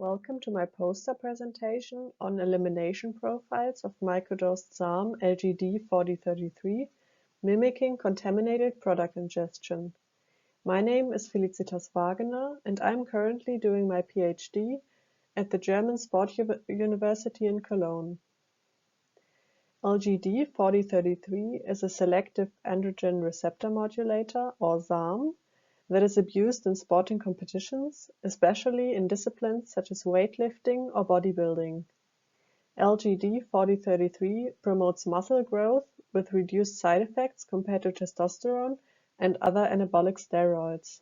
Welcome to my poster presentation on elimination profiles of microdosed SARM LGD-4033 mimicking contaminated product ingestion. My name is Felicitas Wagener and I'm currently doing my PhD at the German Sport University in Cologne. LGD-4033 is a selective androgen receptor modulator, or SARM, that is abused in sporting competitions, especially in disciplines such as weightlifting or bodybuilding. LGD-4033 promotes muscle growth with reduced side effects compared to testosterone and other anabolic steroids.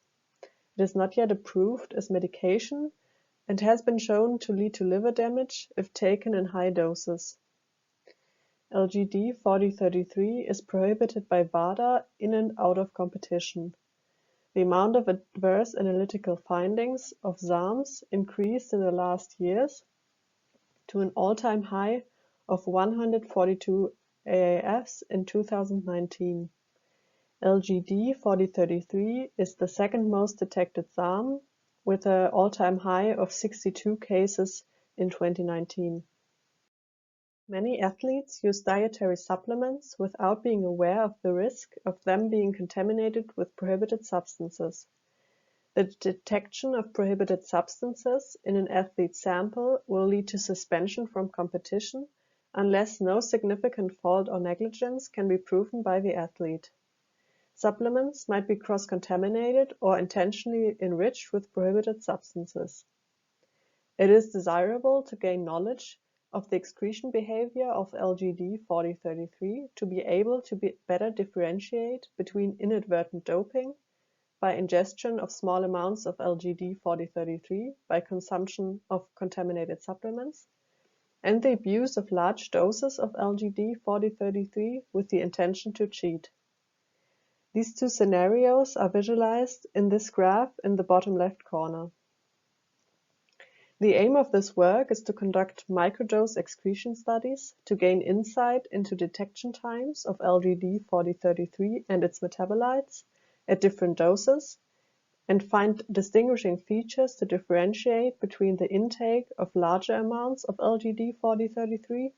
It is not yet approved as medication and has been shown to lead to liver damage if taken in high doses. LGD-4033 is prohibited by WADA in and out of competition. The amount of adverse analytical findings of SARMs increased in the last years to an all-time high of 142 AAFs in 2019. LGD-4033 is the second most detected SARM, with an all-time high of 62 cases in 2019. Many athletes use dietary supplements without being aware of the risk of them being contaminated with prohibited substances. The detection of prohibited substances in an athlete's sample will lead to suspension from competition unless no significant fault or negligence can be proven by the athlete. Supplements might be cross-contaminated or intentionally enriched with prohibited substances. It is desirable to gain knowledge of the excretion behavior of LGD-4033 to be able to better differentiate between inadvertent doping by ingestion of small amounts of LGD-4033 by consumption of contaminated supplements and the abuse of large doses of LGD-4033 with the intention to cheat. These two scenarios are visualized in this graph in the bottom left corner. The aim of this work is to conduct microdose excretion studies to gain insight into detection times of LGD-4033 and its metabolites at different doses and find distinguishing features to differentiate between the intake of larger amounts of LGD-4033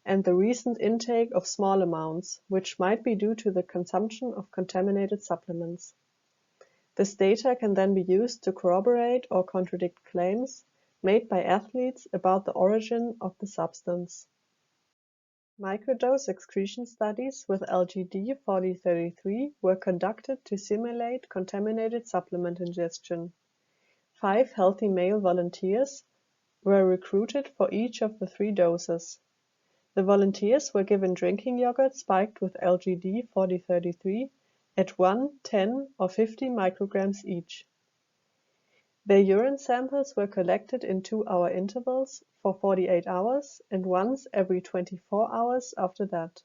and the recent intake of small amounts, which might be due to the consumption of contaminated supplements. This data can then be used to corroborate or contradict claims made by athletes about the origin of the substance. Microdose excretion studies with LGD-4033 were conducted to simulate contaminated supplement ingestion. 5 healthy male volunteers were recruited for each of the 3 doses. The volunteers were given drinking yogurt spiked with LGD-4033 at 1, 10, or 50 micrograms each. Their urine samples were collected in 2-hour intervals for 48 hours and once every 24 hours after that.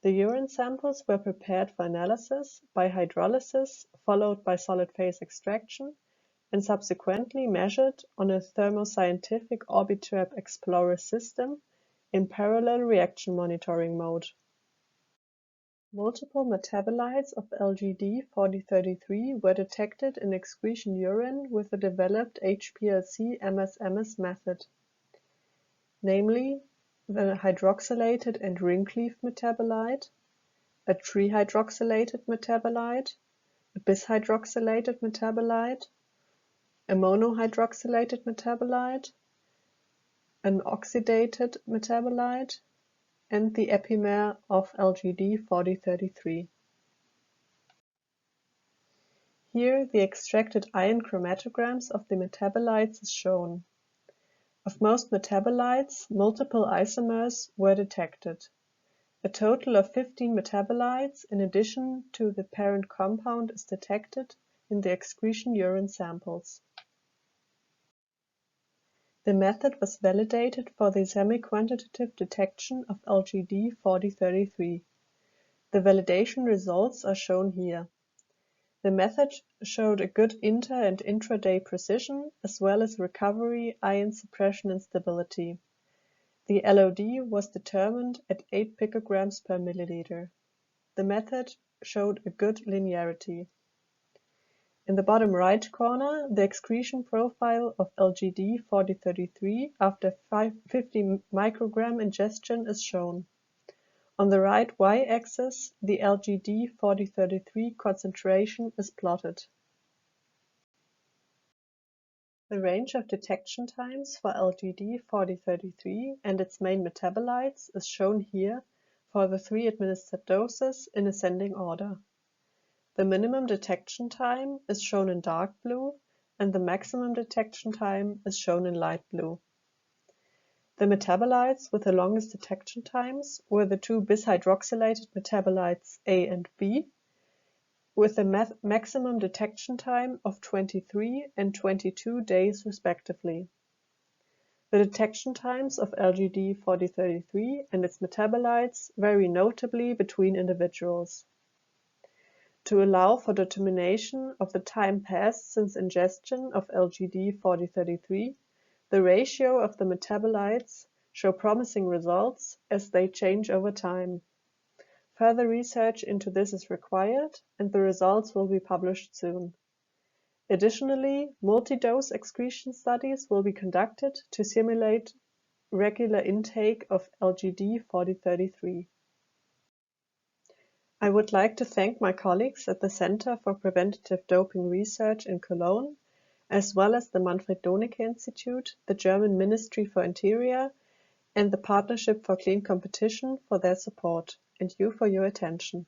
The urine samples were prepared for analysis by hydrolysis followed by solid phase extraction and subsequently measured on a thermoscientific Orbitrap Explorer system in parallel reaction monitoring mode. Multiple metabolites of LGD-4033 were detected in excretion urine with the developed HPLC-MS method, namely the hydroxylated and ring-cleaved metabolite, a trihydroxylated metabolite, a bishydroxylated metabolite, a monohydroxylated metabolite, an oxidated metabolite, and the epimer of LGD-4033. Here the extracted ion chromatograms of the metabolites is shown. Of most metabolites, multiple isomers were detected. A total of 15 metabolites in addition to the parent compound is detected in the excretion urine samples. The method was validated for the semi-quantitative detection of LGD-4033. The validation results are shown here. The method showed a good inter- and intraday precision as well as recovery, ion suppression and stability. The LOD was determined at 8 picograms per milliliter. The method showed a good linearity. In the bottom right corner, the excretion profile of LGD-4033 after 50 microgram ingestion is shown. On the right y-axis, the LGD-4033 concentration is plotted. The range of detection times for LGD-4033 and its main metabolites is shown here for the 3 administered doses in ascending order. The minimum detection time is shown in dark blue and the maximum detection time is shown in light blue. The metabolites with the longest detection times were the 2 bishydroxylated metabolites A and B, with a maximum detection time of 23 and 22 days respectively. The detection times of LGD-4033 and its metabolites vary notably between individuals. To allow for determination of the time passed since ingestion of LGD-4033, the ratio of the metabolites show promising results as they change over time. Further research into this is required, and the results will be published soon. Additionally, multi-dose excretion studies will be conducted to simulate regular intake of LGD-4033. I would like to thank my colleagues at the Center for Preventative Doping Research in Cologne, as well as the Manfred Donecke Institute, the German Ministry for Interior, and the Partnership for Clean Competition for their support, and you for your attention.